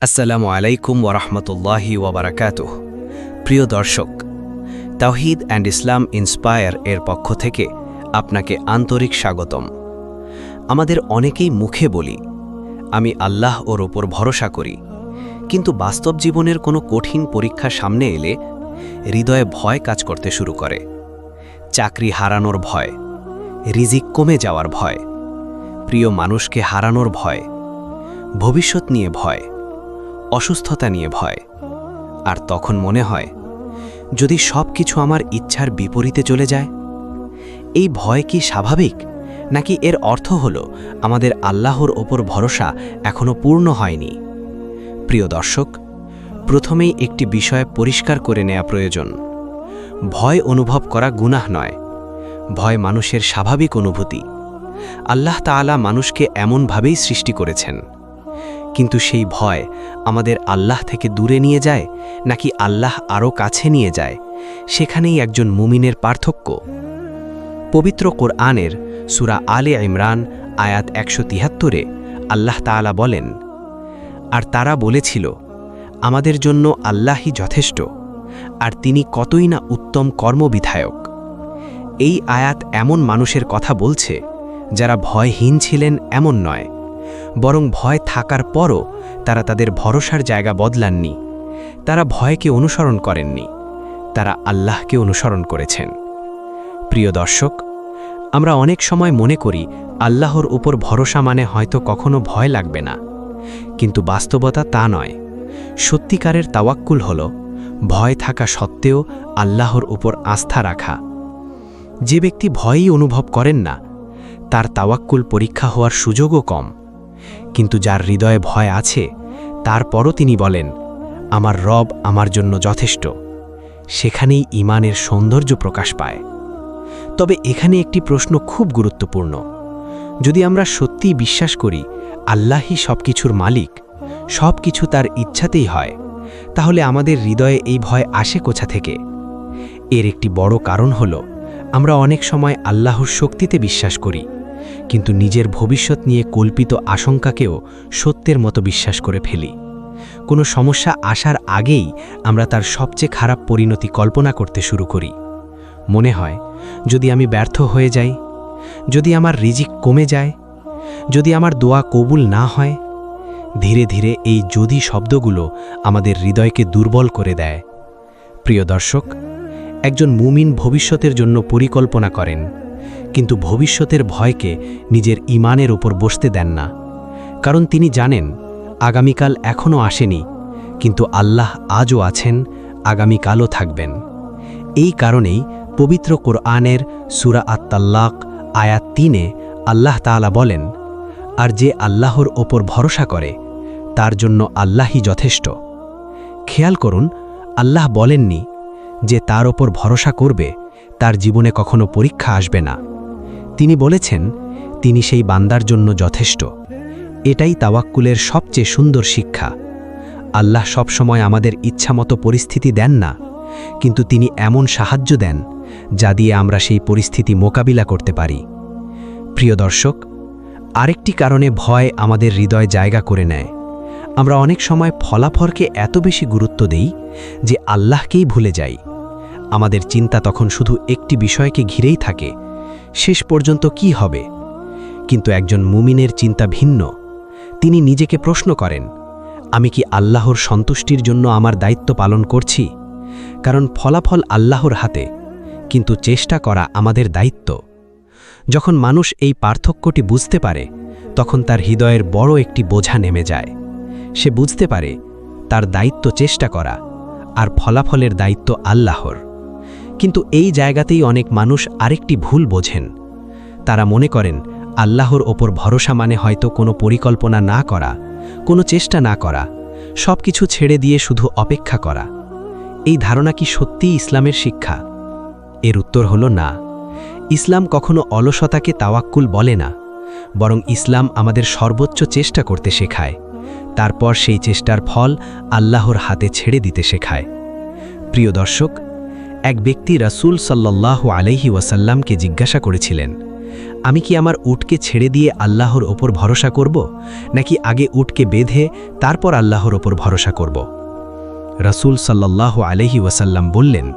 আসসালামু আলাইকুম ওরহমতুল্লাহি ওবরাকাতুহ। প্রিয় দর্শক, তাওহীদ অ্যান্ড ইসলাম ইন্সপায়ার এর পক্ষ থেকে আপনাকে আন্তরিক স্বাগতম। আমাদের অনেকেই মুখে বলি, আমি আল্লাহ ওর ওপর ভরসা করি, কিন্তু বাস্তব জীবনের কোনো কঠিন পরীক্ষা সামনে এলে হৃদয়ে ভয় কাজ করতে শুরু করে। চাকরি হারানোর ভয়, রিজিক কমে যাওয়ার ভয়, প্রিয় মানুষকে হারানোর ভয়, ভবিষ্যৎ নিয়ে ভয়, অসুস্থতা নিয়ে ভয়। আর তখন মনে হয়, যদি সব কিছু আমার ইচ্ছার বিপরীতে চলে যায়। এই ভয় কি স্বাভাবিক, নাকি এর অর্থ হল আমাদের আল্লাহর ওপর ভরসা এখনও পূর্ণ হয়নি? প্রিয় দর্শক, প্রথমেই একটি বিষয় পরিষ্কার করে নেওয়া প্রয়োজন। ভয় অনুভব করা গুনাহ নয়, ভয় মানুষের স্বাভাবিক অনুভূতি। আল্লাহ তাআলা মানুষকে এমনভাবেই সৃষ্টি করেছেন। কিন্তু সেই ভয় আমাদের আল্লাহ থেকে দূরে নিয়ে যায় নাকি আল্লাহ আরও কাছে নিয়ে যায়, সেখানেই একজন মুমিনের পার্থক্য। পবিত্র কোরআনের সূরা আলে ইমরান আয়াত 173-এ আল্লাহ তাআলা বলেন, আর তারা বলেছিল, আমাদের জন্য আল্লাহই যথেষ্ট, আর তিনি কতই না উত্তম কর্মবিধায়ক। এই আয়াত এমন মানুষের কথা বলছে যারা ভয়হীন ছিলেন এমন নয়, বরং ভয় থাকার পরও তারা তাদের ভরসার জায়গা বদলাননি। তারা ভয়কে অনুসরণ করেননি, তারা আল্লাহকে অনুসরণ করেছেন। প্রিয় দর্শক, আমরা অনেক সময় মনে করি আল্লাহর উপর ভরসা মানে হয়তো কখনো ভয় লাগবে না, কিন্তু বাস্তবতা তা নয়। সত্যিকারের তাওয়াক্কুল হল ভয় থাকা সত্ত্বেও আল্লাহর উপর আস্থা রাখা। যে ব্যক্তি ভয়ই অনুভব করেন না, তার তাওয়াক্কুল পরীক্ষা হওয়ার সুযোগও কম। কিন্তু যার হৃদয়ে ভয় আছে, তারপরও তিনি বলেন, আমার রব আমার জন্য যথেষ্ট, সেখানেই ঈমানের সৌন্দর্য প্রকাশ পায়। তবে এখানে একটি প্রশ্ন খুব গুরুত্বপূর্ণ। যদি আমরা সত্যিই বিশ্বাস করি আল্লাহই সবকিছুর মালিক, সবকিছু তার ইচ্ছাতেই হয়, তাহলে আমাদের হৃদয়ে এই ভয় আসে কোথা থেকে? এর একটি বড় কারণ হল, আমরা অনেক সময় আল্লাহর শক্তিতে বিশ্বাস করি, কিন্তু নিজের ভবিষ্যৎ নিয়ে কল্পিত আশঙ্কাকেও সত্যের মতো বিশ্বাস করে ফেলি। কোনো সমস্যা আসার আগেই আমরা তার সবচেয়ে খারাপ পরিণতি কল্পনা করতে শুরু করি। মনে হয়, যদি আমি ব্যর্থ হয়ে যাই, যদি আমার রিজিক কমে যায়, যদি আমার দোয়া কবুল না হয়। ধীরে ধীরে এই যদি শব্দগুলো আমাদের হৃদয়কে দুর্বল করে দেয়। প্রিয় দর্শক, একজন মুমিন ভবিষ্যতের জন্য পরিকল্পনা করেন, কিন্তু ভবিষ্যতের ভয়কে নিজের ঈমানের উপর বসতে দেন না। কারণ তিনি জানেন আগামীকাল এখনও আসেনি, কিন্তু আল্লাহ আজও আছেন, আগামীকালও থাকবেন। এই কারণেই পবিত্র কোরআনের সূরা আত-তাল্লাক আয়াত 3-এ আল্লাহ তাআলা বলেন, আর যে আল্লাহর ওপর ভরসা করে তার জন্য আল্লাহই যথেষ্ট। খেয়াল করুন, আল্লাহ বলেননি যে তার ওপর ভরসা করবে তার জীবনে কখনো পরীক্ষা আসবে না। তিনি বলেছেন তিনি সেই বান্দার জন্য যথেষ্ট। এটাই তাওয়াক্কুলের সবচেয়ে সুন্দর শিক্ষা। আল্লাহ সবসময় আমাদের ইচ্ছামতো পরিস্থিতি দেন না, কিন্তু তিনি এমন সাহায্য দেন যা দিয়ে আমরা সেই পরিস্থিতি মোকাবিলা করতে পারি। প্রিয় দর্শক, আরেকটি কারণে ভয় আমাদের হৃদয় জায়গা করে নেয়। আমরা অনেক সময় ফলাফলকে এত বেশি গুরুত্ব দেই যে আল্লাহকেই ভুলে যাই। আমাদের চিন্তা তখন শুধু একটি বিষয়কে ঘিরেই থাকে, শেষ পর্যন্ত কি হবে। কিন্তু একজন মুমিনের চিন্তা ভিন্ন। তিনি নিজেকে প্রশ্ন করেন, আমি কি আল্লাহর সন্তুষ্টির জন্য আমার দায়িত্ব পালন করছি? কারণ ফলাফল আল্লাহর হাতে, কিন্তু চেষ্টা করা আমাদের দায়িত্ব। যখন মানুষ এই পার্থক্যটি বুঝতে পারে, তখন তার হৃদয়ের বড় একটি বোঝা নেমে যায়। সে বুঝতে পারে তার দায়িত্ব চেষ্টা করা, আর ফলাফলের দায়িত্ব আল্লাহর। কিন্তু এই জায়গাতেই অনেক মানুষ আরেকটি ভুল বোঝেন। তারা মনে করেন আল্লাহর ওপর ভরসা মানে হয়তো কোনো পরিকল্পনা না করা, কোনো চেষ্টা না করা, সব কিছু ছেড়ে দিয়ে শুধু অপেক্ষা করা। এই ধারণা কি সত্যিই ইসলামের শিক্ষা? এর উত্তর হল না। ইসলাম কখনো অলসতাকে তাওয়াক্কুল বলে না, বরং ইসলাম আমাদের সর্বোচ্চ চেষ্টা করতে শেখায়, তারপর সেই চেষ্টার ফল আল্লাহর হাতে ছেড়ে দিতে শেখায়। প্রিয় দর্শক, এক ব্যক্তি রাসূল সাল্লাল্লাহু আলাইহি ওয়াসাল্লামকে জিজ্ঞাসা করেছিলেন, আমি কি আমার উটকে ছেড়ে দিয়ে আল্লাহর ওপর ভরসা করব, নাকি আগে উটকে বেঁধে তারপর আল্লাহর ওপর ভরসা করব? রাসূল সাল্লাল্লাহু আলাইহি ওয়াসাল্লাম বললেন,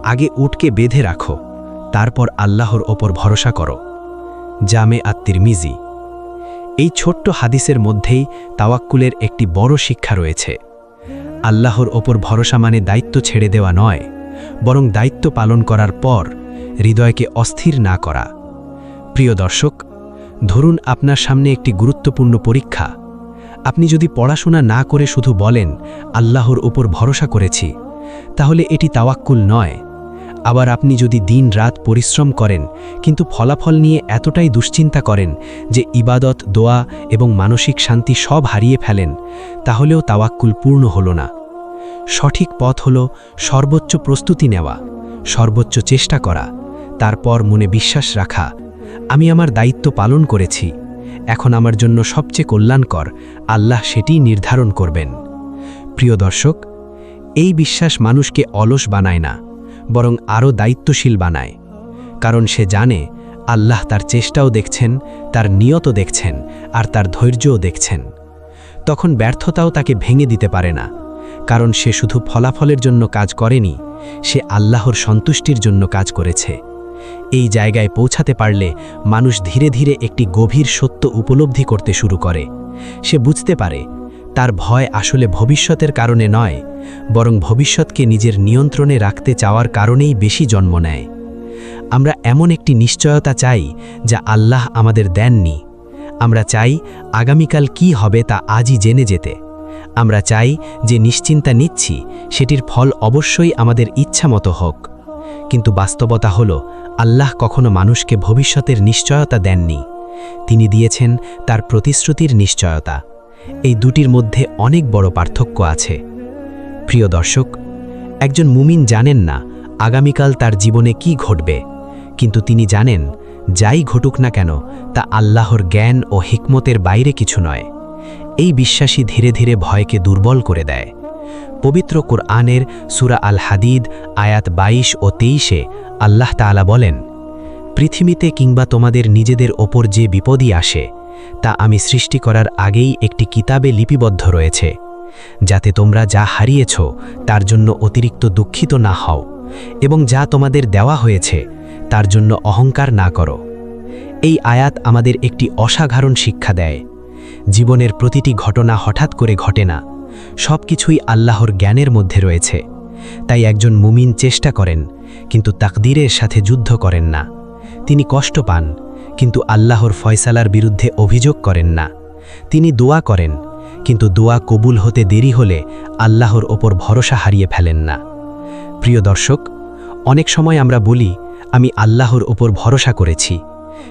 আগে উটকে বেঁধে রাখো, তারপর আল্লাহর ওপর ভরসা করো। জামে আত-তিরমিজি। এই ছোট্ট হাদিসের মধ্যেই তাওয়াক্কুলের একটি বড় শিক্ষা রয়েছে। আল্লাহর ওপর ভরসা মানে দায়িত্ব ছেড়ে দেওয়া নয়, বরং দায়িত্ব পালন করার পর হৃদয়কে অস্থির না করা। প্রিয় দর্শক, ধরুন আপনার সামনে একটি গুরুত্বপূর্ণ পরীক্ষা। আপনি যদি পড়াশোনা না করে শুধু বলেন আল্লাহর ওপর ভরসা করেছি, তাহলে এটি তাওয়াক্কুল নয়। আবার আপনি যদি দিন-রাত পরিশ্রম করেন কিন্তু ফলাফল নিয়ে এতটাই দুশ্চিন্তা করেন যে ইবাদত, দোয়া এবং মানসিক শান্তি সব হারিয়ে ফেলেন, তাহলেও তাওয়াক্কুল পূর্ণ হলো না। সঠিক পথ হল সর্বোচ্চ প্রস্তুতি নেওয়া, সর্বোচ্চ চেষ্টা করা, তারপর মনে বিশ্বাস রাখা, আমি আমার দায়িত্ব পালন করেছি, এখন আমার জন্য সবচেয়ে কল্যাণকর আল্লাহ সেটিই নির্ধারণ করবেন। প্রিয় দর্শক, এই বিশ্বাস মানুষকে অলস বানায় না, বরং আরও দায়িত্বশীল বানায়। কারণ সে জানে আল্লাহ তার চেষ্টাও দেখছেন, তার নিয়ত দেখছেন, আর তার ধৈর্যও দেখছেন। তখন ব্যর্থতাও তাকে ভেঙে দিতে পারে না, কারণ সে শুধু ফলাফলের জন্য কাজ করেনি, সে আল্লাহর সন্তুষ্টির জন্য কাজ করেছে। এই জায়গায় পৌঁছাতে পারলে মানুষ ধীরে ধীরে একটি গভীর সত্য উপলব্ধি করতে শুরু করে। সে বুঝতে পারে তার ভয় আসলে ভবিষ্যতের কারণে নয়, বরং ভবিষ্যৎকে নিজের নিয়ন্ত্রণে রাখতে চাওয়ার কারণেই বেশি জন্ম নেয়। আমরা এমন একটি নিশ্চয়তা চাই যা আল্লাহ আমাদের দেননি। আমরা চাই আগামীকাল কি হবে তা আজই জেনে যেতে। আমরা চাই যে নিশ্চিন্তা নিচ্ছি সেটির ফল অবশ্যই আমাদের ইচ্ছামতো হোক। কিন্তু বাস্তবতা হল, আল্লাহ কখনো মানুষকে ভবিষ্যতের নিশ্চয়তা দেননি, তিনি দিয়েছেন তার প্রতিশ্রুতির নিশ্চয়তা। এই দুটির মধ্যে অনেক বড় পার্থক্য আছে। প্রিয় দর্শক, একজন মুমিন জানেন না আগামীকাল তার জীবনে কি ঘটবে, কিন্তু তিনি জানেন যাই ঘটুক না কেন তা আল্লাহর জ্ঞান ও হিকমতের বাইরে কিছু নয়। এই বিশ্বাসই ধীরে ধীরে ভয়কে দুর্বল করে দেয়। পবিত্র কুরআনের সূরা আল হাদিদ আয়াত 22 ও 23-এ আল্লাহ তাআলা বলেন, পৃথিবীতে কিংবা তোমাদের নিজেদের ওপর যে বিপদই আসে তা আমি সৃষ্টি করার আগেই একটি কিতাবে লিপিবদ্ধ রয়েছে, যাতে তোমরা যা হারিয়েছ তার জন্য অতিরিক্ত দুঃখিত না হও এবং যা তোমাদের দেওয়া হয়েছে তার জন্য অহংকার না করো। এই আয়াত আমাদের একটি অসাধারণ শিক্ষা দেয়। জীবনের প্রতিটি ঘটনা হঠাৎ করে ঘটে না, সব কিছুই আল্লাহর জ্ঞানের মধ্যে রয়েছে। তাই একজন মুমিন চেষ্টা করেন কিন্তু তাকদীরের সাথে যুদ্ধ করেন না। তিনি কষ্ট পান কিন্তু আল্লাহর ফয়সালার বিরুদ্ধে অভিযোগ করেন না। তিনি দোয়া করেন কিন্তু দোয়া কবুল হতে দেরি হলে আল্লাহর ওপর ভরসা হারিয়ে ফেলেন না। প্রিয় দর্শক, অনেক সময় আমরা বলি আমি আল্লাহর ওপর ভরসা করেছি,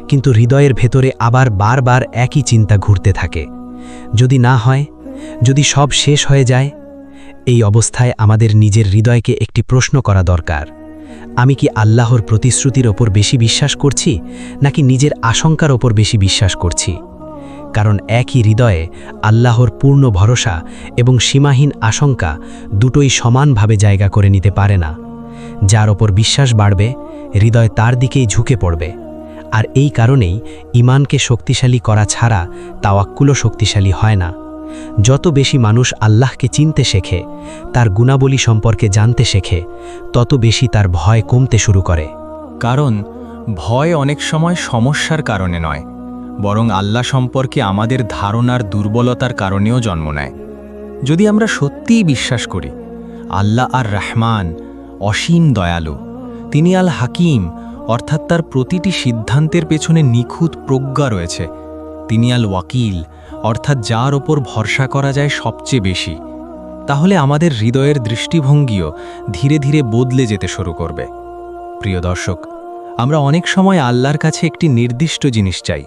কিন্তু হৃদয়ের ভেতরে আবার বারবার একই চিন্তা ঘুরতে থাকে। যদি না হয়, যদি সব শেষ হয়ে যায়। এই অবস্থায় আমাদের নিজের হৃদয়কে একটি প্রশ্ন করা দরকার, আমি কি আল্লাহর প্রতিশ্রুতির ওপর বেশি বিশ্বাস করছি নাকি নিজের আশঙ্কার ওপর বেশি বিশ্বাস করছি? কারণ একই হৃদয়ে আল্লাহর পূর্ণ ভরসা এবং সীমাহীন আশঙ্কা দুটোই সমানভাবে জায়গা করে নিতে পারে না। যার ওপর বিশ্বাস বাড়বে, হৃদয় তার দিকেই ঝুঁকে পড়বে। আর এই কারণেই ঈমানকে শক্তিশালী করা ছাড়া তাওয়াক্কুলও শক্তিশালী হয় না। যত বেশি মানুষ আল্লাহকে চিনতে শেখে, তার গুণাবলী সম্পর্কে জানতে শেখে, তত বেশি তার ভয় কমতে শুরু করে। কারণ ভয় অনেক সময় সমস্যার কারণে নয়, বরং আল্লাহ সম্পর্কে আমাদের ধারণার দুর্বলতার কারণেও জন্ম নেয়। যদি আমরা সত্যিই বিশ্বাস করি আল্লাহ আর রহমান, অসীম দয়ালু, তিনি আল হাকিম, অর্থাৎ তার প্রতিটি সিদ্ধান্তের পেছনে নিখুঁত প্রজ্ঞা রয়েছে, তিনি আল ওয়াকিল, অর্থাৎ যার ওপর ভরসা করা যায় সবচেয়ে বেশি, তাহলে আমাদের হৃদয়ের দৃষ্টিভঙ্গিও ধীরে ধীরে বদলে যেতে শুরু করবে। প্রিয় দর্শক, আমরা অনেক সময় আল্লাহর কাছে একটি নির্দিষ্ট জিনিস চাই,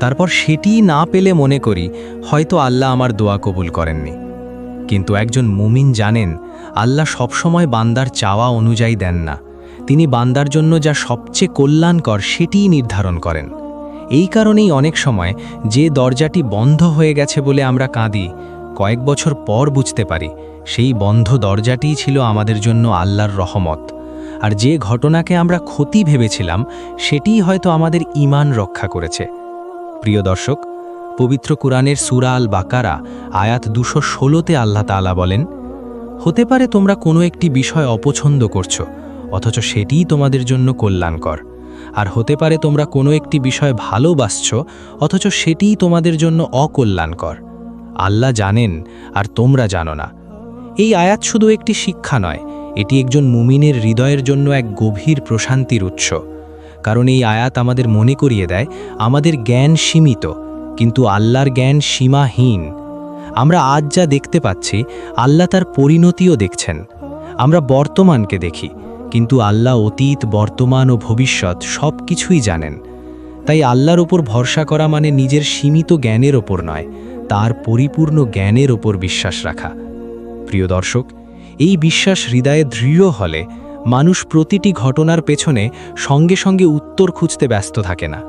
তারপর সেটি না পেলে মনে করি হয়তো আল্লাহ আমার দোয়া কবুল করেননি। কিন্তু একজন মুমিন জানেন আল্লাহ সবসময় বান্দার চাওয়া অনুযায়ী দেন না, তিনি বান্দার জন্য যা সবচেয়ে কল্যাণকর সেটিই নির্ধারণ করেন। এই কারণেই অনেক সময় যে দরজাটি বন্ধ হয়ে গেছে বলে আমরা কাঁদি, কয়েক বছর পর বুঝতে পারি সেই বন্ধ দরজাটিই ছিল আমাদের জন্য আল্লাহর রহমত। আর যে ঘটনাকে আমরা ক্ষতি ভেবেছিলাম সেটিই হয়তো আমাদের ঈমান রক্ষা করেছে। প্রিয় দর্শক, পবিত্র কুরআনের সূরা আল বাকারা আয়াত 216-তে আল্লাহ তাআলা বলেন, হতে পারে তোমরা কোনো একটি বিষয় অপছন্দ করছো, অথচ সেটিই তোমাদের জন্য কল্যাণকর। আর হতে পারে তোমরা কোনো একটি বিষয় ভালোবাসছো, অথচ সেটিই তোমাদের জন্য অকল্যাণকর। আল্লাহ জানেন আর তোমরা জানো না। এই আয়াত শুধু একটি শিক্ষা নয়, এটি একজন মুমিনের হৃদয়ের জন্য এক গভীর প্রশান্তির উৎস। কারণ এই আয়াত আমাদের মনে করিয়ে দেয় আমাদের জ্ঞান সীমিত, কিন্তু আল্লাহর জ্ঞান সীমাহীন। আমরা আজ যা দেখতে পাচ্ছি, আল্লাহ তার পরিণতিও দেখছেন। আমরা বর্তমানকে দেখি, কিন্তু আল্লাহ অতীত, বর্তমান ও ভবিষ্যৎ সব কিছুই জানেন। তাই আল্লাহর ওপর ভরসা করা মানে নিজের সীমিত জ্ঞানের ওপর নয়, তার পরিপূর্ণ জ্ঞানের ওপর বিশ্বাস রাখা। প্রিয় দর্শক, এই বিশ্বাস হৃদয়ে দৃঢ় হলে মানুষ প্রতিটি ঘটনার পেছনে সঙ্গে সঙ্গে উত্তর খুঁজতে ব্যস্ত থাকে না।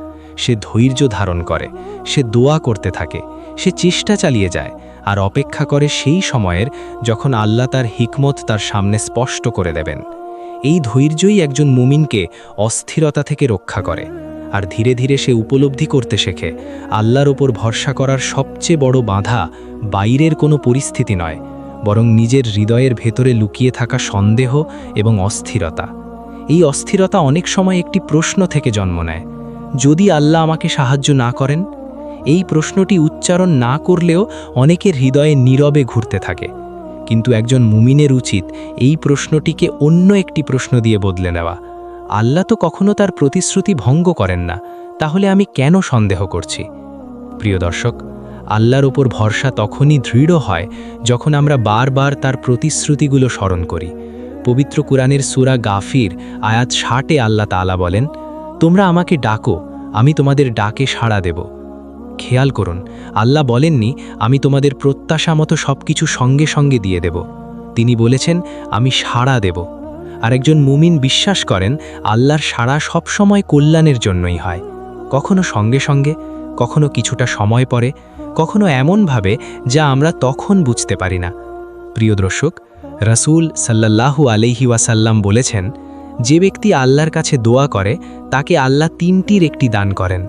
সে ধৈর্য ধারণ করে, সে দোয়া করতে থাকে, সে চেষ্টা চালিয়ে যায় আর অপেক্ষা করে সেই সময়ের যখন আল্লাহ তার হিকমত তার সামনে স্পষ্ট করে দেবেন। এই ধৈর্যই একজন মুমিনকে অস্থিরতা থেকে রক্ষা করে, আর ধীরে ধীরে সে উপলব্ধি করতে শেখে আল্লাহর ওপর ভরসা করার সবচেয়ে বড় বাধা বাইরের কোনো পরিস্থিতি নয়, বরং নিজের হৃদয়ের ভেতরে লুকিয়ে থাকা সন্দেহ এবং অস্থিরতা। এই অস্থিরতা অনেক সময় একটি প্রশ্ন থেকে জন্ম নেয়, যদি আল্লাহ আমাকে সাহায্য না করেন? এই প্রশ্নটি উচ্চারণ না করলেও অনেকের হৃদয়ে নীরবে ঘুরতে থাকে। কিন্তু একজন মুমিনের উচিত এই প্রশ্নটিকে অন্য একটি প্রশ্ন দিয়ে বদলে নেওয়া, আল্লাহ তো কখনো তার প্রতিশ্রুতি ভঙ্গ করেন না, তাহলে আমি কেন সন্দেহ করছি? প্রিয় দর্শক, আল্লাহর ওপর ভরসা তখনই দৃঢ় হয় যখন আমরা বারবার তার প্রতিশ্রুতিগুলো স্মরণ করি। পবিত্র কুরআনের সূরা গাফির আয়াত 60-এ আল্লাহ তাআলা বলেন, তোমরা আমাকে ডাকো, আমি তোমাদের ডাকে সাড়া দেব। খেয়াল করুন, আল্লাহ বলেননি আমি তোমাদের প্রত্যাশা মতো সব কিছু সঙ্গে সঙ্গে দিয়ে দেব। তিনি বলেছেন আমি সাড়া দেব। আর একজন মুমিন বিশ্বাস করেন আল্লাহর সাড়া সবসময় কল্যাণের জন্যই হয়, কখনো সঙ্গে সঙ্গে, কখনো কিছুটা সময় পরে, কখনো এমনভাবে যা আমরা তখন বুঝতে পারি না। প্রিয় দর্শক, রাসূল সাল্লাল্লাহু আলাইহি ওয়াসাল্লাম বলেছেন, যে ব্যক্তি আল্লাহর কাছে দোয়া করে তাকে আল্লাহ তিনটির একটি দান করেন,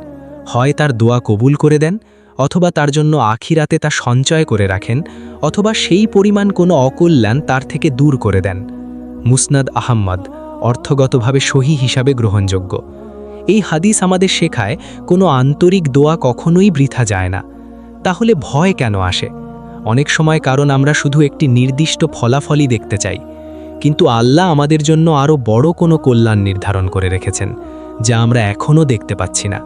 হয় তার দোয়া কবুল করে দেন, অথবা তার জন্য আখিরাতে তা সঞ্চয় করে রাখেন, অথবা সেই পরিমাণ কোনো অকল্যাণ তার থেকে দূর করে দেন। মুসনাদ আহমদ, অর্থগতভাবে সহি হিসাবে গ্রহণযোগ্য। এই হাদিস আমাদের শেখায় কোনো আন্তরিক দোয়া কখনোই বৃথা যায় না। তাহলে ভয় কেন আসে? অনেক সময় কারণ আমরা শুধু একটি নির্দিষ্ট ফলাফলই দেখতে চাই, কিন্তু আল্লাহ আমাদের জন্য আরও বড় কোনো কল্যাণ নির্ধারণ করে রেখেছেন, যা আমরা এখনও দেখতে পাচ্ছি না।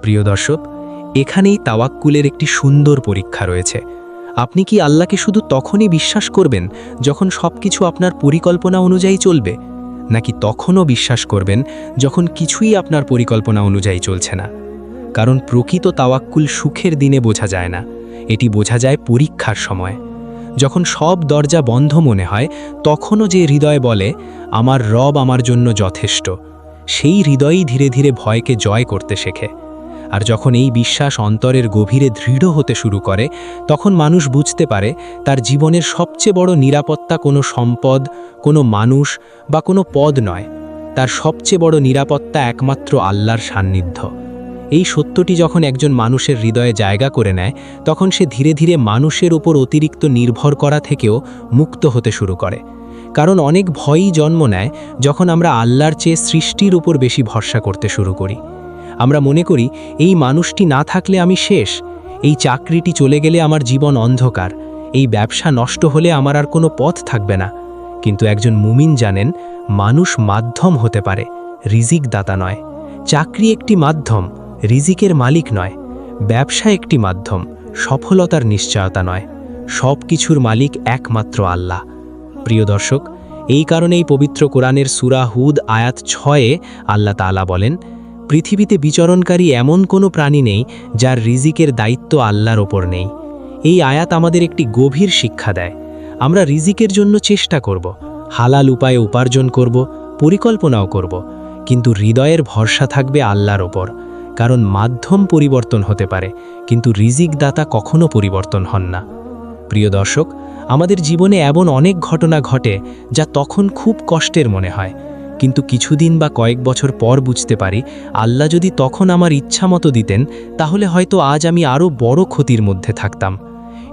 প্রিয় দর্শক, এখানেই তাওয়াক্কুলের একটি সুন্দর পরীক্ষা রয়েছে। আপনি কি আল্লাহকে শুধু তখনই বিশ্বাস করবেন যখন সব কিছু আপনার পরিকল্পনা অনুযায়ী চলবে, নাকি তখনও বিশ্বাস করবেন যখন কিছুই আপনার পরিকল্পনা অনুযায়ী চলছে না? কারণ প্রকৃত তাওয়াক্কুল সুখের দিনে বোঝা যায় না, এটি বোঝা যায় পরীক্ষার সময়। যখন সব দরজা বন্ধ মনে হয়, তখনও যে হৃদয় বলে আমার রব আমার জন্য যথেষ্ট, সেই হৃদয়ই ধীরে ধীরে ভয়কে জয় করতে শেখে। আর যখন এই বিশ্বাস অন্তরের গভীরে দৃঢ় হতে শুরু করে, তখন মানুষ বুঝতে পারে তার জীবনের সবচেয়ে বড় নিরাপত্তা কোনো সম্পদ, কোনো মানুষ বা কোনো পদ নয়। তার সবচেয়ে বড় নিরাপত্তা একমাত্র আল্লাহর সান্নিধ্য। এই সত্যটি যখন একজন মানুষের হৃদয়ে জায়গা করে নেয়, তখন সে ধীরে ধীরে মানুষের উপর অতিরিক্ত নির্ভর করা থেকেও মুক্ত হতে শুরু করে। কারণ অনেক ভয়ই জন্ম নেয় যখন আমরা আল্লাহর চেয়ে সৃষ্টির উপর বেশি ভরসা করতে শুরু করি। আমরা মনে করি এই মানুষটি না থাকলে আমি শেষ, এই চাকরিটি চলে গেলে আমার জীবন অন্ধকার, এই ব্যবসা নষ্ট হলে আমার আর কোনো পথ থাকবে না। কিন্তু একজন মুমিন জানেন মানুষ মাধ্যম হতে পারে, রিজিক দাতা নয়। চাকরি একটি মাধ্যম, রিজিকের মালিক নয়। ব্যবসা একটি মাধ্যম, সফলতার নিশ্চয়তা নয়। সব কিছুর মালিক একমাত্র আল্লাহ। প্রিয় দর্শক, এই কারণেই পবিত্র কোরআনের সূরা হুদ আয়াত 6-এ আল্লাহ তাআলা বলেন, পৃথিবীতে বিচরণকারী এমন কোনো প্রাণী নেই যার রিজিকের দায়িত্ব আল্লাহর ওপর নেই। এই আয়াত আমাদের একটি গভীর শিক্ষা দেয়। আমরা রিজিকের জন্য চেষ্টা করব, হালাল উপায়ে উপার্জন করব, পরিকল্পনাও করব, কিন্তু হৃদয়ের ভরসা থাকবে আল্লাহর ওপর। কারণ মাধ্যম পরিবর্তন হতে পারে, কিন্তু রিজিক দাতা কখনো পরিবর্তন হন না। প্রিয় দর্শক, আমাদের জীবনে এমন অনেক ঘটনা ঘটে যা তখন খুব কষ্টের মনে হয়, কিন্তু কিছুদিন বা কয়েক বছর পর বুঝতে পারি আল্লাহ যদি তখন আমার ইচ্ছা মতো দিতেন তাহলে হয়তো আজ আমি আরও বড় ক্ষতির মধ্যে থাকতাম।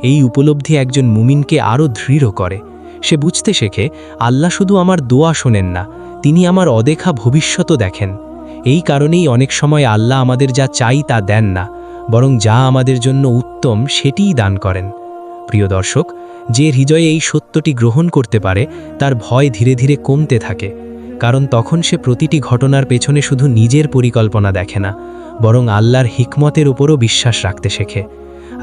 এই উপলব্ধি একজন মুমিনকে আরও দৃঢ় করে। সে বুঝতে শেখে আল্লাহ শুধু আমার দোয়া শোনেন না, তিনি আমার অদেখা ভবিষ্যতও দেখেন। এই কারণেই অনেক সময় আল্লাহ আমাদের যা চাই তা দেন না, বরং যা আমাদের জন্য উত্তম সেটিই দান করেন। প্রিয় দর্শক, যে হৃদয়ে এই সত্যটি গ্রহণ করতে পারে তার ভয় ধীরে ধীরে কমতে থাকে, কারণ তখন সে প্রতিটি ঘটনার পেছনে শুধু নিজের পরিকল্পনা দেখে না, বরং আল্লাহর হিকমতের উপরও বিশ্বাস রাখতে শেখে।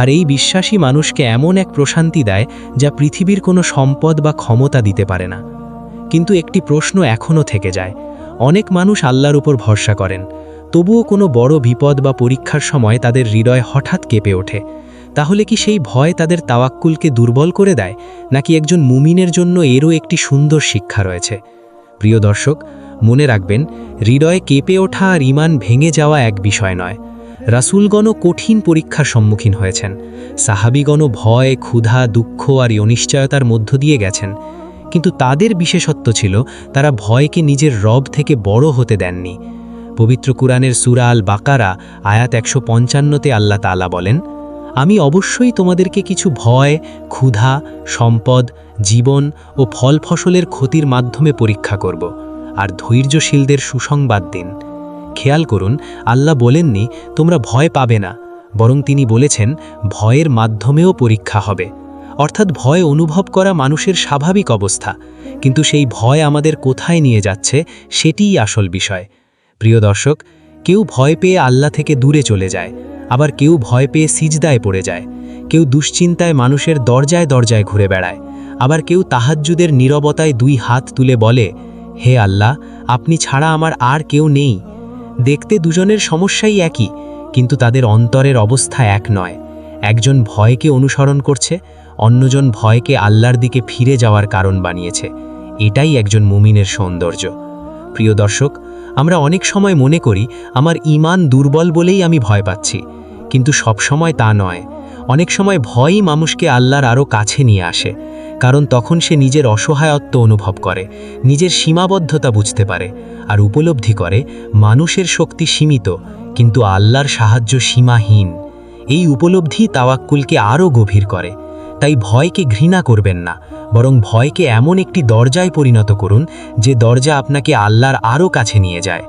আর এই বিশ্বাসই মানুষকে এমন এক প্রশান্তি দেয় যা পৃথিবীর কোনো সম্পদ বা ক্ষমতা দিতে পারে না। কিন্তু একটি প্রশ্ন এখনও থেকে যায়, অনেক মানুষ আল্লাহর উপর ভরসা করেন, তবুও কোনো বড় বিপদ বা পরীক্ষার সময় তাদের হৃদয় হঠাৎ কেঁপে ওঠে। তাহলে কি সেই ভয় তাদের তাওয়াক্কুলকে দুর্বল করে দেয়, নাকি একজন মুমিনের জন্য এরও একটি সুন্দর শিক্ষা রয়েছে? প্রিয় দর্শক, মনে রাখবেন, হৃদয়ে কেঁপে ওঠা আর ঈমান ভেঙে যাওয়া এক বিষয় নয়। রাসূলগণও কঠিন পরীক্ষার সম্মুখীন হয়েছেন। সাহাবীগণও ভয়, ক্ষুধা, দুঃখ আর অনিশ্চয়তার মধ্য দিয়ে গেছেন। কিন্তু তাদের বিশেষত্ব ছিল তারা ভয়কে নিজের রব থেকে বড় হতে দেননি। পবিত্র কুরআনের সূরা আল বাকারা আয়াত 155-তে আল্লাহ তাআলা বলেন, আমি অবশ্যই তোমাদেরকে কিছু ভয়, ক্ষুধা, সম্পদ, জীবন ও ফল ফসলের ক্ষতির মাধ্যমে পরীক্ষা করব, আর ধৈর্যশীলদের সুসংবাদ দিন। খেয়াল করুন, আল্লাহ বলেননি তোমরা ভয় পাবে না, বরং তিনি বলেছেন ভয়ের মাধ্যমেও পরীক্ষা হবে। অর্থাৎ ভয় অনুভব করা মানুষের স্বাভাবিক অবস্থা, কিন্তু সেই ভয় আমাদের কোথায় নিয়ে যাচ্ছে সেটিই আসল বিষয়। প্রিয় দর্শক, কেউ ভয় পেয়ে আল্লাহ থেকে দূরে চলে যায়, আবার কেউ ভয় পেয়ে সিজদায় পড়ে যায়। কেউ দুশ্চিন্তায় মানুষের দরজায় দরজায় ঘুরে বেড়ায়, আবার কেউ তাহাজ্জুদের নীরবতায় 2 হাত তুলে বলে, হে আল্লাহ, আপনি ছাড়া আমার আর কেউ নেই। দেখতে দুজনের সমস্যাই একই, কিন্তু তাদের অন্তরের অবস্থা এক নয়। একজন ভয়কে অনুসরণ করছে, অন্যজন ভয়কে আল্লাহর দিকে ফিরে যাওয়ার কারণ বানিয়েছে। এটাই একজন মুমিনের সৌন্দর্য। প্রিয় দর্শক, আমরা অনেক সময় মনে করি আমার ঈমান দুর্বল বলেই আমি ভয় পাচ্ছি, কিন্তু সব সময় তা নয়। অনেক সময় ভয়ই মানুষকে আল্লাহর আরও কাছে নিয়ে আসে, কারণ তখন সে নিজের অসহায়ত্ব অনুভব করে, নিজের সীমাবদ্ধতা বুঝতে পারে, আর উপলব্ধি করে মানুষের শক্তি সীমিত, কিন্তু আল্লাহর সাহায্য সীমাহীন। এই উপলব্ধি তাওয়াক্কুলকে আরও গভীর করে। তাই ভয়কে ঘৃণা করবেন না, বরং ভয়কে এমন একটি দরজায় পরিণত করুন যে দরজা আপনাকে আল্লাহর আরও কাছে নিয়ে যায়।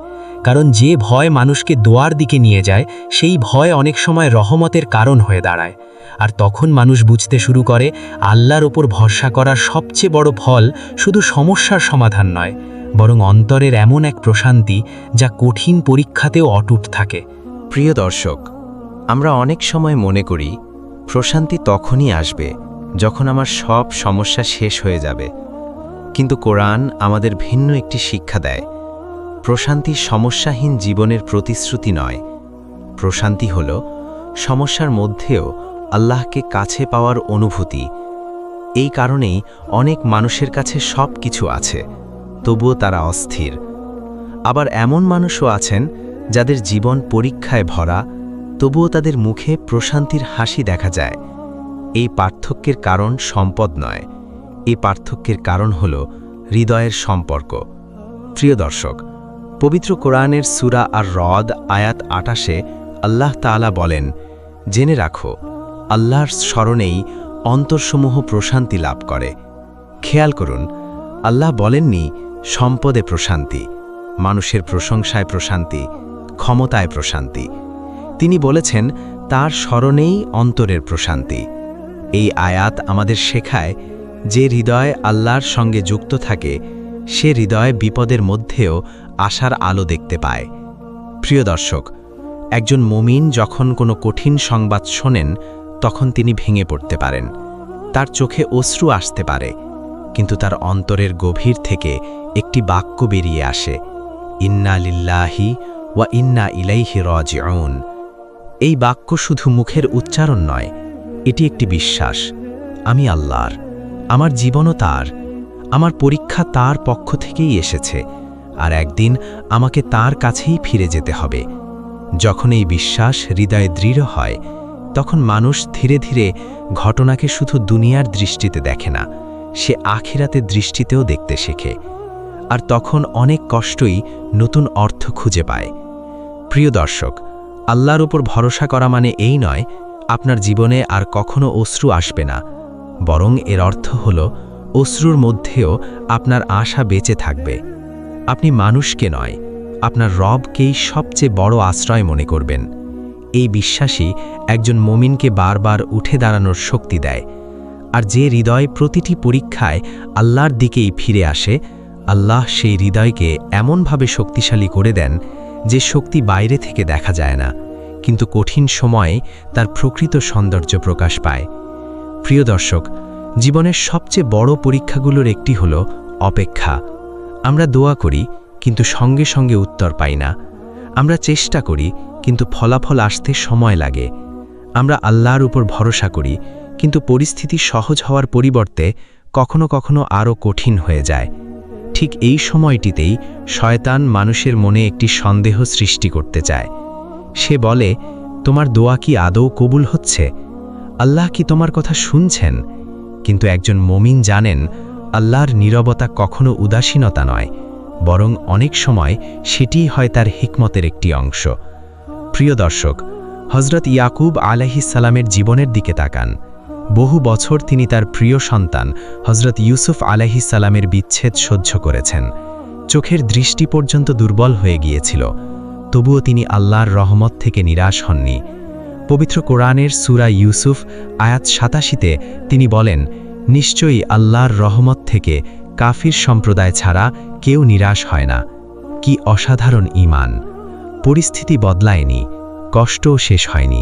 কারণ যে ভয় মানুষকে দোয়ার দিকে নিয়ে যায়, সেই ভয় অনেক সময় রহমতের কারণ হয়ে দাঁড়ায়। আর তখন মানুষ বুঝতে শুরু করে আল্লাহর ওপর ভরসা করার সবচেয়ে বড় ফল শুধু সমস্যার সমাধান নয়, বরং অন্তরের এমন এক প্রশান্তি যা কঠিন পরীক্ষাতেও অটুট থাকে। প্রিয় দর্শক, আমরা অনেক সময় মনে করি প্রশান্তি তখনই আসবে যখন আমার সব সমস্যা শেষ হয়ে যাবে। কিন্তু কোরআন আমাদের ভিন্ন একটি শিক্ষা দেয়। প্রশান্তি সমস্যাহীন জীবনের প্রতিশ্রুতি নয়। প্রশান্তি হল সমস্যার মধ্যেও আল্লাহকে কাছে পাওয়ার অনুভূতি। এই কারণেই অনেক মানুষের কাছে সব কিছু আছে, তবুও তারা অস্থির। আবার এমন মানুষও আছেন যাদের জীবন পরীক্ষায় ভরা, তবুও তাদের মুখে প্রশান্তির হাসি দেখা যায়। এই পার্থক্যের কারণ সম্পদ নয়, এই পার্থক্যের কারণ হল হৃদয়ের সম্পর্ক। প্রিয় দর্শক, পবিত্র কোরআনের সূরা আর রদ আয়াত 28-এ আল্লাহ তাআলা বলেন, জেনে রাখো আল্লাহর স্মরণেই অন্তরসমূহ প্রশান্তি লাভ করে। খেয়াল করুন, আল্লাহ বলেননি সম্পদে প্রশান্তি, মানুষের প্রশংসায় প্রশান্তি, ক্ষমতায় প্রশান্তি। তিনি বলেছেন তার স্মরণেই অন্তরের প্রশান্তি। এই আয়াত আমাদের শেখায় যে হৃদয় আল্লাহর সঙ্গে যুক্ত থাকে সে হৃদয় বিপদের মধ্যেও আশার আলো দেখতে পায়। প্রিয় দর্শক, একজন মুমিন যখন কোনো কঠিন সংবাদ শোনেন তখন তিনি ভেঙে পড়তে পারেন, তার চোখে অশ্রু আসতে পারে, কিন্তু তার অন্তরের গভীর থেকে একটি বাক্য বেরিয়ে আসে, ইন্না লিল্লাহি ওয়া ইন্না ইলাইহি রাজিউন। এই বাক্য শুধু মুখের উচ্চারণ নয়, এটি একটি বিশ্বাস, আমি আল্লাহর, আমার জীবনও তার, আমার পরীক্ষা তার পক্ষ থেকেই এসেছে, আর একদিন আমাকে তার কাছেই ফিরে যেতে হবে। যখন এই বিশ্বাস হৃদয়ে দৃঢ় হয়, তখন মানুষ ধীরে ধীরে ঘটনাকে শুধু দুনিয়ার দৃষ্টিতে দেখে না, সে আখিরাতের দৃষ্টিতেও দেখতে শেখে। আর তখন অনেক কষ্টই নতুন অর্থ খুঁজে পায়। প্রিয় দর্শক, আল্লাহর উপর ভরসা করা মানে এই নয় আপনার জীবনে আর কখনো অশ্রু আসবে না, বরং এর অর্থ হল অশ্রুর মধ্যেও আপনার আশা বেঁচে থাকবে। আপনি মানুষকে নয়, আপনার রবকেই সবচেয়ে বড় আশ্রয় মনে করবেন। এই বিশ্বাসই একজন মুমিনকে বারবার উঠে দাঁড়ানোর শক্তি দেয়। আর যে হৃদয় প্রতিটি পরীক্ষায় আল্লাহর দিকেই ফিরে আসে, আল্লাহ সেই হৃদয়কে এমনভাবে শক্তিশালী করে দেন যে শক্তি বাইরে থেকে দেখা যায় না, কিন্তু কঠিন সময়ে তার প্রকৃত সৌন্দর্য প্রকাশ পায়। প্রিয় দর্শক, জীবনের সবচেয়ে বড় পরীক্ষাগুলোর একটি হল অপেক্ষা। আমরা দোয়া করি কিন্তু সঙ্গে সঙ্গে উত্তর পাই না। আমরা চেষ্টা করি কিন্তু ফলাফল আসতে সময় লাগে। আমরা আল্লাহর উপর ভরসা করি কিন্তু পরিস্থিতি সহজ হওয়ার পরিবর্তে কখনো কখনো আরও কঠিন হয়ে যায়। ঠিক এই সময়টিতেই শয়তান মানুষের মনে একটি সন্দেহ সৃষ্টি করতে চায়। সে বলে, তোমার দোয়া কি আদৌ কবুল হচ্ছে? আল্লাহ কি তোমার কথা শুনছেন? কিন্তু একজন মুমিন জানেন, আল্লাহর নীরবতা কখনো উদাসীনতা নয়, বরং অনেক সময় সেটিই হয় তার হিকমতের একটি অংশ। প্রিয় দর্শক, হজরত ইয়াকুব আলাইহিস সালামের জীবনের দিকে তাকান। বহু বছর তিনি তার প্রিয় সন্তান হজরত ইউসুফ আলাইহিস সালামের বিচ্ছেদ সহ্য করেছেন। চোখের দৃষ্টি পর্যন্ত দুর্বল হয়ে গিয়েছিল, তবুও তিনি আল্লাহর রহমত থেকে নিরাশ হননি। পবিত্র কোরআনের সূরা ইউসুফ আয়াত ৮৭-তে তিনি বলেন, নিশ্চয়ই আল্লাহর রহমত থেকে কাফির সম্প্রদায় ছাড়া কেউ নিরাশ হয় না। কি অসাধারণ ঈমান! পরিস্থিতি বদলায়নি, কষ্টও শেষ হয়নি,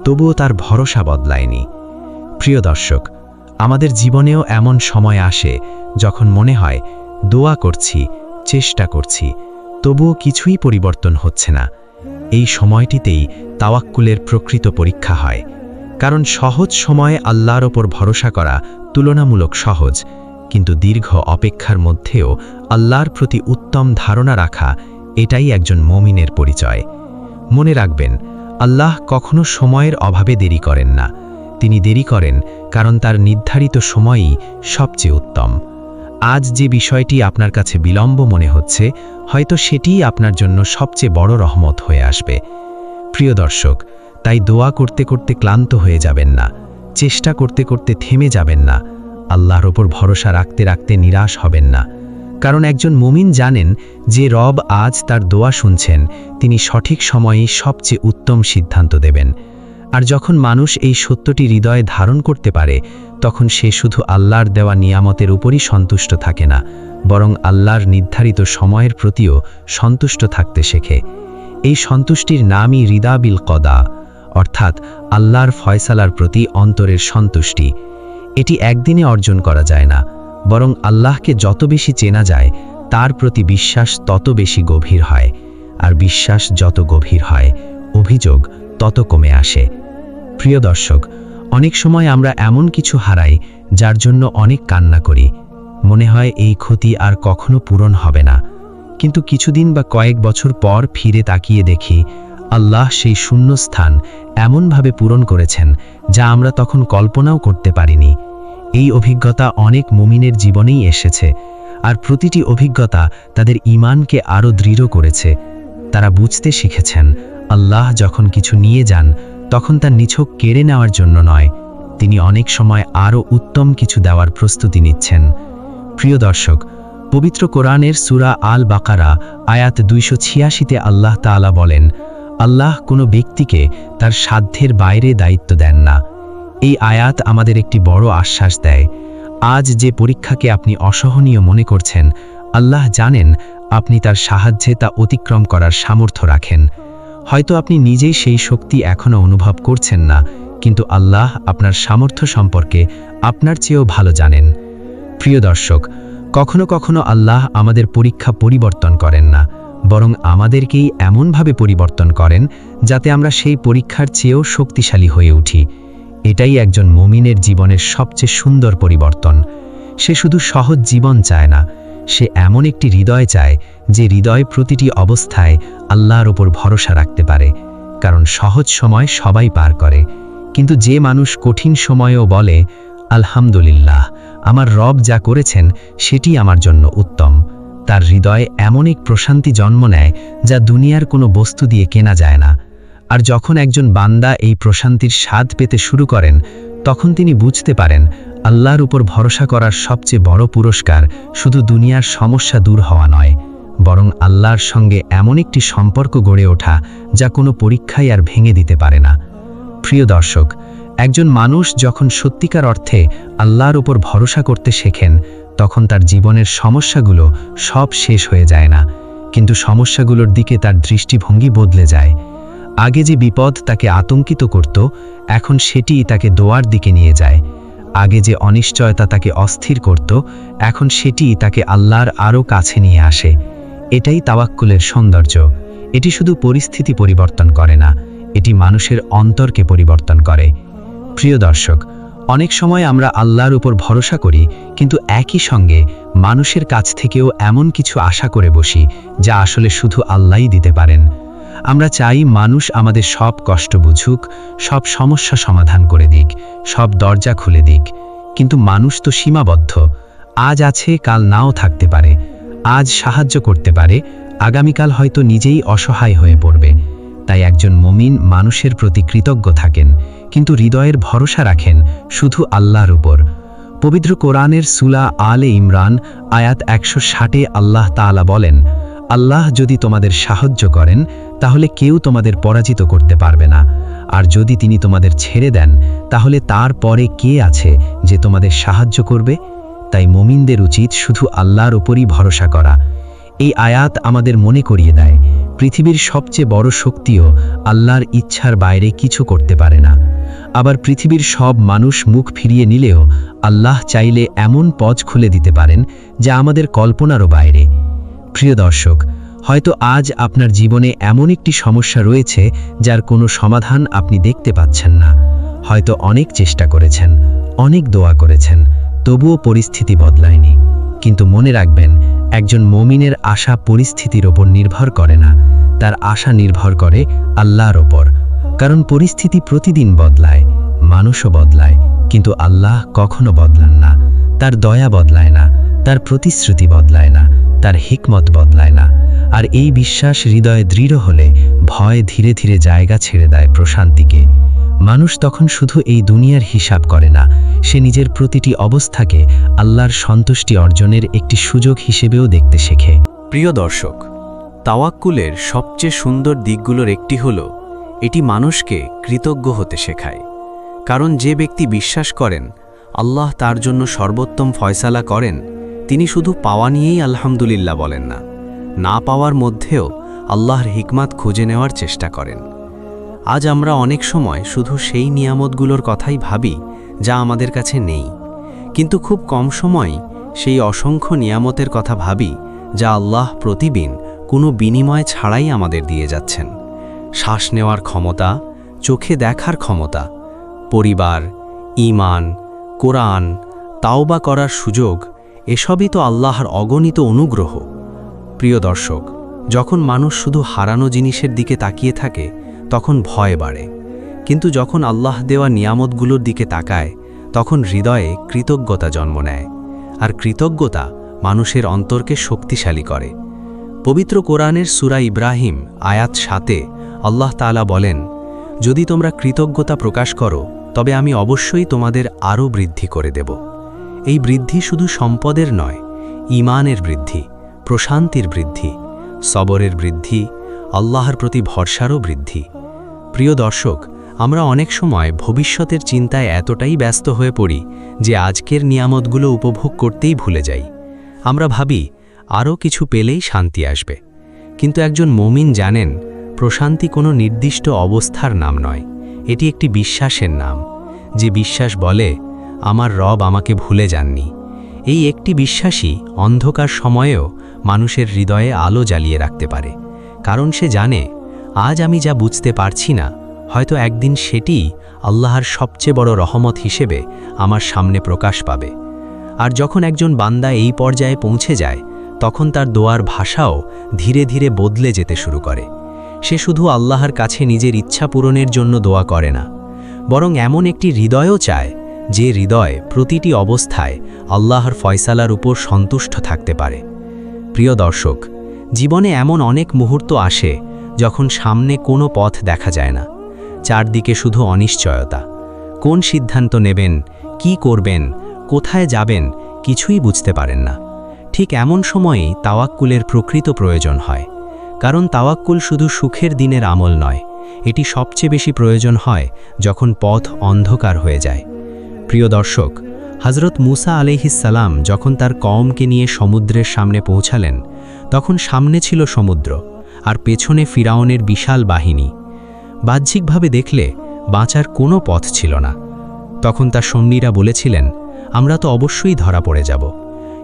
তবুও তার ভরসা বদলায়নি। প্রিয় দর্শক, আমাদের জীবনেও এমন সময় আসে যখন মনে হয় দোয়া করছি, চেষ্টা করছি, তবুও কিছুই পরিবর্তন হচ্ছে না। এই সময়টিতেই তাওয়াক্কুলের প্রকৃত পরীক্ষা হয়। কারণ সহজ সময়ে আল্লাহর ওপর ভরসা করা তুলনামূলক সহজ, কিন্তু দীর্ঘ অপেক্ষার মধ্যেও আল্লাহর প্রতি উত্তম ধারণা রাখা, এটাই একজন মুমিনের পরিচয়। মনে রাখবেন, আল্লাহ কখনো সময়ের অভাবে দেরি করেন না। তিনি দেরি করেন কারণ তার নির্ধারিত সময়ই সবচেয়ে উত্তম। আজ যে বিষয়টি আপনার কাছে বিলম্ব মনে হচ্ছে, হয়তো সেটিই আপনার জন্য সবচেয়ে বড় রহমত হয়ে আসবে। প্রিয় দর্শক, তাই দোয়া করতে করতে ক্লান্ত হয়ে যাবেন না, চেষ্টা করতে করতে থেমে যাবেন না, আল্লাহর ওপর ভরসা রাখতে রাখতে নিরাশ হবেন না। কারণ একজন মুমিন জানেন যে রব আজ তার দোয়া শুনছেন, তিনি সঠিক সময়েই সবচেয়ে উত্তম সিদ্ধান্ত দেবেন। আর যখন মানুষ এই সত্যটি হৃদয়ে ধারণ করতে পারে, তখন সে শুধু আল্লাহর দেওয়া নিয়ামতের উপরই সন্তুষ্ট থাকে না, বরং আল্লাহর নির্ধারিত সময়ের প্রতিও সন্তুষ্ট থাকতে শেখে। এই সন্তুষ্টির নামই রিদা বিল কদা, অর্থাৎ আল্লাহর ফয়সালার প্রতি অন্তরের সন্তুষ্টি। এটি একদিনে অর্জন করা যায় না, বরং আল্লাহকে যত বেশি চেনা যায়, তার প্রতি বিশ্বাস তত বেশি গভীর হয়। আর বিশ্বাস যত গভীর হয়, অভিযোগ তত কমে আসে। প্রিয় দর্শক, অনেক সময় আমরা এমন কিছু হারাই যার জন্য অনেক কান্না করি। মনে হয় এই ক্ষতি আর কখনো পূরণ হবে না। কিন্তু কিছুদিন বা কয়েক বছর পর ফিরে তাকিয়ে দেখি, আল্লাহ সেই শূন্যস্থান এমনভাবে পূরণ করেছেন যা আমরা তখন কল্পনাও করতে পারিনি। এই অভিজ্ঞতা অনেক মুমিনের জীবনেই এসেছে, আর প্রতিটি অভিজ্ঞতা তাদের ঈমানকে আরও দৃঢ় করেছে। তারা বুঝতে শিখেছেন, আল্লাহ যখন কিছু নিয়ে যান, তখন তা নিছক কেড়ে নেওয়ার জন্য নয়, তিনি অনেক সময় আরও উত্তম কিছু দেওয়ার প্রস্তুতি নিচ্ছেন। প্রিয় দর্শক, পবিত্র কোরআনের সূরা আল বাকারা আয়াত 286-তে আল্লাহ তাআলা বলেন, আল্লাহ কোনো ব্যক্তিকে তার সাধ্যের বাইরে দায়িত্ব দেন না। এই আয়াত আমাদের একটি বড় আশ্বাস দেয়। আজ যে পরীক্ষাকে আপনি অসহনীয় মনে করছেন, আল্লাহ জানেন আপনি তার সাহায্যে তা অতিক্রম করার সামর্থ্য রাখেন। হয়তো আপনি নিজেই সেই শক্তি এখনও অনুভব করছেন না, কিন্তু আল্লাহ আপনার সামর্থ্য সম্পর্কে আপনার চেয়েও ভালো জানেন। প্রিয় দর্শক, কখনো কখনো আল্লাহ আমাদের পরীক্ষা পরিবর্তন করেন না, বরং আমাদেরকেই এমনভাবে পরিবর্তন করেন যাতে আমরা সেই পরীক্ষার চেয়েও শক্তিশালী হয়ে উঠি। এটাই একজন মুমিনের জীবনের সবচেয়ে সুন্দর পরিবর্তন। সে শুধু সহজ জীবন চায় না, সে এমন একটি হৃদয় চায় যে হৃদয় প্রতিটি অবস্থায় আল্লাহর ওপর ভরসা রাখতে পারে। কারণ সহজ সময় সবাই পার করে, কিন্তু যে মানুষ কঠিন সময়েও বলে, আলহামদুলিল্লাহ, আমার রব যা করেছেন সেটি আমার জন্য উত্তম, তার হৃদয়ে এমন এক প্রশান্তি জন্ম নেয় যা দুনিয়ার কোনো বস্তু দিয়ে কেনা যায় না। আর যখন একজন বান্দা এই প্রশান্তির স্বাদ পেতে শুরু করেন, তখন তিনি বুঝতে পারেন আল্লাহর উপর ভরসা করার সবচেয়ে বড় পুরস্কার শুধু দুনিয়ার সমস্যা দূর হওয়া নয়, বরং আল্লাহর সঙ্গে এমন একটি সম্পর্ক গড়ে ওঠা যা কোনো পরীক্ষাই আর ভেঙে দিতে পারে না। প্রিয় দর্শক, একজন মানুষ যখন সত্যিকার অর্থে আল্লাহর উপর ভরসা করতে শেখেন, তখন তার জীবনের সমস্যাগুলো সব শেষ হয়ে যায় না, কিন্তু সমস্যাগুলোর দিকে তার দৃষ্টিভঙ্গি বদলে যায়। আগে যে বিপদ তাকে আতঙ্কিত করত, এখন সেটিই তাকে দোয়ার দিকে নিয়ে যায়। আগে যে অনিশ্চয়তা তাকে অস্থির করত, এখন সেটিই তাকে আল্লাহর আরও কাছে নিয়ে আসে। এটাই তাওয়াক্কুলের সৌন্দর্য। এটি শুধু পরিস্থিতি পরিবর্তন করে না, এটি মানুষের অন্তরকে পরিবর্তন করে। প্রিয় দর্শক, অনেক সময় আমরা আল্লাহর উপর ভরসা করি, কিন্তু একই সঙ্গে মানুষের কাছ থেকেও এমন কিছু আশা করে বসি যা আসলে শুধু আল্লাহই দিতে পারেন। আমরা চাই মানুষ আমাদের সব কষ্ট বুঝুক, সব সমস্যা সমাধান করে দিক, সব দরজা খুলে দিক, কিন্তু মানুষ তো সীমাবদ্ধ। আজ আছে, কাল নাও থাকতে পারে। আজ সাহায্য করতে পারে, আগামীকাল হয়তো নিজেই অসহায় হয়ে পড়বে। তাই একজন মুমিন মানুষের প্রতি কৃতজ্ঞ থাকেন, কিন্তু হৃদয়ের ভরসা রাখেন শুধু আল্লাহর উপর। পবিত্র কোরআনের সূরা আলে ইমরান আয়াত 160-এ আল্লাহ তাআলা বলেন, আল্লাহ যদি তোমাদের সাহায্য করেন তাহলে কেউ তোমাদের পরাজিত করতে পারবে না, আর যদি তিনি তোমাদের ছেড়ে দেন তাহলে তার পরে কে আছে যে তোমাদের সাহায্য করবে? তাই মুমিনদের উচিত শুধু আল্লাহর উপরই ভরসা করা। এই আয়াত আমাদের মনে করিয়ে দেয়, পৃথিবীর সবচেয়ে বড় শক্তিও আল্লাহর ইচ্ছার বাইরে কিছু করতে পারে না। আবার পৃথিবীর সব মানুষ মুখ ফিরিয়ে নিলেও আল্লাহ চাইলে এমন পথ খুলে দিতে পারেন যা আমাদের কল্পনারও বাইরে। প্রিয় দর্শক, হয়তো আজ আপনার জীবনে এমন একটি সমস্যা রয়েছে যার কোনো সমাধান আপনি দেখতে পাচ্ছেন না। হয়তো অনেক চেষ্টা করেছেন, অনেক দোয়া করেছেন, তবুও পরিস্থিতি বদলায়নি। কিন্তু মনে রাখবেন, একজন মুমিনের আশা পরিস্থিতির ওপর নির্ভর করে না, তার আশা নির্ভর করে আল্লাহর ওপর। কারণ পরিস্থিতি প্রতিদিন বদলায়, মানুষও বদলায়, কিন্তু আল্লাহ কখনো বদলান না। তার দয়া বদলায় না, তার প্রতিশ্রুতি বদলায় না, তার হিকমত বদলায় না। আর এই বিশ্বাস হৃদয়ে দৃঢ় হলে ভয় ধীরে ধীরে জায়গা ছেড়ে দেয় প্রশান্তিকে। মানুষ তখন শুধু এই দুনিয়ার হিসাব করে না, সে নিজের প্রতিটি অবস্থাকে আল্লাহর সন্তুষ্টি অর্জনের একটি সুযোগ হিসেবেও দেখতে শেখে। প্রিয় দর্শক, তাওয়াক্কুলের সবচেয়ে সুন্দর দিকগুলোর একটি হল এটি মানুষকে কৃতজ্ঞ হতে শেখায়। কারণ যে ব্যক্তি বিশ্বাস করেন আল্লাহ তার জন্য সর্বোত্তম ফয়সালা করেন, তিনি শুধু পাওয়া নিয়েই আলহামদুলিল্লাহ বলেন না, না পাওয়ার মধ্যেও আল্লাহর হিকমত খুঁজে নেওয়ার চেষ্টা করেন। আজ আমরা অনেক সময় শুধু সেই নিয়ামতগুলোর কথাই ভাবি যা আমাদের কাছে নেই, কিন্তু খুব কম সময় সেই অসংখ্য নিয়ামতের কথা ভাবি যা আল্লাহ প্রতিদিন কোনো বিনিময় ছাড়াই আমাদের দিয়ে যাচ্ছেন। শ্বাস নেওয়ার ক্ষমতা, চোখে দেখার ক্ষমতা, পরিবার, ঈমান, কোরআন, তাওবা করার সুযোগ, এসবই তো আল্লাহর অগণিত অনুগ্রহ। প্রিয় দর্শক, যখন মানুষ শুধু হারানো জিনিসের দিকে তাকিয়ে থাকে তখন ভয় বাড়ে, কিন্তু যখন আল্লাহ দেওয়া নিয়ামতগুলোর দিকে তাকায় তখন হৃদয়ে কৃতজ্ঞতা জন্ম নেয়। আর কৃতজ্ঞতা মানুষের অন্তরকে শক্তিশালী করে। পবিত্র কোরআনের সূরা ইব্রাহিম আয়াত 7-এ আল্লাহ তাআলা বলেন, যদি তোমরা কৃতজ্ঞতা প্রকাশ করো তবে আমি অবশ্যই তোমাদের আরও বৃদ্ধি করে দেব। এই বৃদ্ধি শুধু সম্পদের নয়, ঈমানের বৃদ্ধি, প্রশান্তির বৃদ্ধি, সবরের বৃদ্ধি, আল্লাহর প্রতি ভরসারও বৃদ্ধি। প্রিয় দর্শক, আমরা অনেক সময় ভবিষ্যতের চিন্তায় এতটাই ব্যস্ত হয়ে পড়ি যে আজকের নিয়ামতগুলো উপভোগ করতেই ভুলে যাই। আমরা ভাবি আরও কিছু পেলেই শান্তি আসবে, কিন্তু একজন মুমিন জানেন প্রশান্তি কোনো নির্দিষ্ট অবস্থার নাম নয়, এটি একটি বিশ্বাসের নাম। যে বিশ্বাস বলে আমার রব আমাকে ভুলে যাননি, এই একটি বিশ্বাসই অন্ধকার সময়েও মানুষের হৃদয়ে আলো জ্বালিয়ে রাখতে পারে। কারণ সে জানে আজ আমি যা বুঝতে পারছি না, হয়তো একদিন সেটিই আল্লাহর সবচেয়ে বড় রহমত হিসেবে আমার সামনে প্রকাশ পাবে। আর যখন একজন বান্দা এই পর্যায়ে পৌঁছে যায়, তখন তার দোয়ার ভাষাও ধীরে ধীরে বদলে যেতে শুরু করে। সে শুধু আল্লাহর কাছে নিজের ইচ্ছা পূরণের জন্য দোয়া করে না, বরং এমন একটি হৃদয়ও চায় যে হৃদয় প্রতিটি অবস্থায় আল্লাহর ফয়সালার উপর সন্তুষ্ট থাকতে পারে। প্রিয় দর্শক, জীবনে এমন অনেক মুহূর্ত আসে যখন সামনে কোনো পথ দেখা যায় না। চারদিকে শুধু অনিশ্চয়তা। কোন সিদ্ধান্ত নেবেন, কি করবেন, কোথায় যাবেন, কিছুই বুঝতে পারেন না। ঠিক এমন সময়েই তাওয়াক্কুলের প্রকৃত প্রয়োজন হয়। কারণ তাওয়াক্কুল শুধু সুখের দিনের আমল নয়, এটি সবচেয়ে বেশি প্রয়োজন হয় যখন পথ অন্ধকার হয়ে যায়। প্রিয় দর্শক, হযরত মুসা আলাইহিসসালাম যখন তার কওমকে নিয়ে সমুদ্রের সামনে পৌঁছালেন, তখন সামনে ছিল সমুদ্র আর পেছনে ফিরাউনের বিশাল বাহিনী। বাহ্যিকভাবে দেখলে বাঁচার কোনো পথ ছিল না। তখন তার সৈন্যরা বলেছিলেন, আমরা তো অবশ্যই ধরা পড়ে যাব।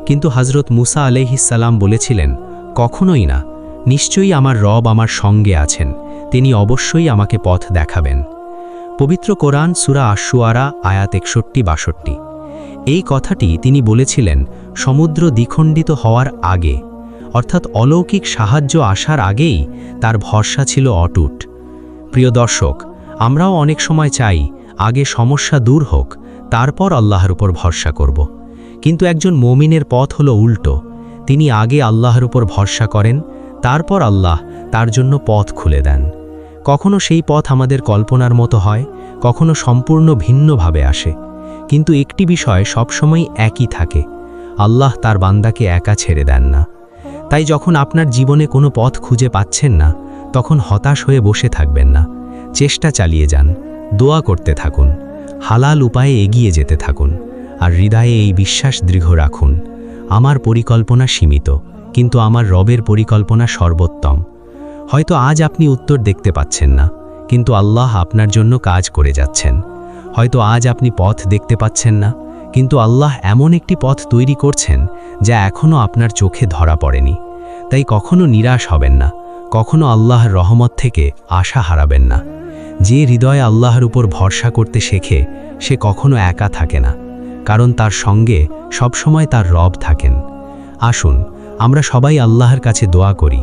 কিন্তু হযরত মুসা আলাইহিসসালাম বলেছিলেন, কখনোই না, নিশ্চয়ই আমার রব আমার সঙ্গে আছেন, তিনি অবশ্যই আমাকে পথ দেখাবেন। পবিত্র কোরআন সূরা আশ-শুআরা আয়াত 61-62। এই কথাটি তিনি বলেছিলেন সমুদ্র দ্বিখণ্ডিত হওয়ার আগে, অর্থাৎ অলৌকিক সাহায্য আসার আগেই তার ভরসা ছিল অটুট। প্রিয় দর্শক, আমরাও অনেক সময় চাই আগে সমস্যা দূর হোক, তারপর আল্লাহর উপর ভরসা করব। কিন্তু একজন মুমিনের পথ হলো উল্টো। তিনি আগে আল্লাহর উপর ভরসা করেন, তারপর আল্লাহ তার জন্য পথ খুলে দেন। কখনো সেই পথ আমাদের কল্পনার মতো হয়, কখনো সম্পূর্ণ ভিন্নভাবে আসে। কিন্তু একটি বিষয় সবসময় একই থাকে, আল্লাহ তার বান্দাকে একা ছেড়ে দেন না। তাই যখন আপনার জীবনে কোনো পথ খুঁজে পাচ্ছেন না, তখন হতাশ হয়ে বসে থাকবেন না। চেষ্টা চালিয়ে যান, দোয়া করতে থাকুন, হালাল উপায়ে এগিয়ে যেতে থাকুন, আর হৃদয়ে এই বিশ্বাস দৃঢ় রাখুন, আমার পরিকল্পনা সীমিত, কিন্তু আমার রবের পরিকল্পনা সর্বোত্তম। হয়তো আজ আপনি উত্তর দেখতে পাচ্ছেন না, কিন্তু আল্লাহ আপনার জন্য কাজ করে যাচ্ছেন। হয়তো আজ আপনি পথ দেখতে পাচ্ছেন না, কিন্তু আল্লাহ এমন একটি পথ তৈরি করছেন যা এখনও আপনার চোখে ধরা পড়েনি। তাই কখনো নিরাশ হবেন না, কখনো আল্লাহর রহমত থেকে আশা হারাবেন না। যে হৃদয়ে আল্লাহর উপর ভরসা করতে শেখে, সে কখনো একা থাকে না, কারণ তার সঙ্গে সবসময় তার রব থাকেন। আসুন আমরা সবাই আল্লাহর কাছে দোয়া করি,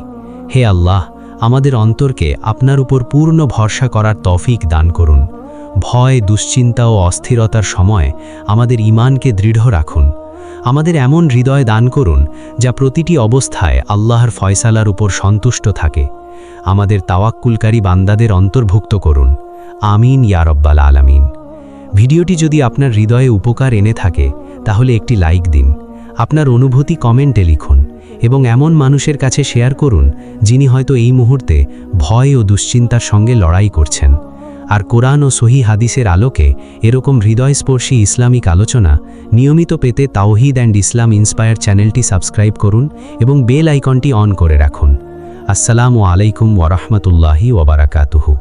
হে আল্লাহ, আমাদের অন্তরকে আপনার উপর পূর্ণ ভরসা করার তৌফিক দান করুন। ভয়, দুশ্চিন্তা ও অস্থিরতার সময় আমাদের ঈমানকে দৃঢ় রাখুন। আমাদের এমন হৃদয় দান করুন যা প্রতিটি অবস্থায় আল্লাহর ফয়সালার উপর সন্তুষ্ট থাকে। আমাদের তাওয়াক্কুলকারী বান্দাদের অন্তর্ভুক্ত করুন। আমিন ইয়া রাব্বাল আলামিন। ভিডিওটি যদি আপনার হৃদয়ে উপকার এনে থাকে, তাহলে একটি লাইক দিন, আপনার অনুভূতি কমেন্টে লিখুন এবং এমন মানুষের কাছে শেয়ার করুন যিনি হয়তো এই মুহূর্তে ভয় ও দুশ্চিন্তার সঙ্গে লড়াই করছেন। আর কোরআন ও সহিহ হাদিসের আলোকে এরকম হৃদয়স্পর্শী ইসলামিক আলোচনা নিয়মিত পেতে তাওহীদ অ্যান্ড ইসলাম ইন্সপায়ার চ্যানেলটি সাবস্ক্রাইব করুন এবং বেল আইকনটি অন করে রাখুন। আসসালামু আলাইকুম ওয়া রাহমাতুল্লাহি ওয়া বারাকাতুহু।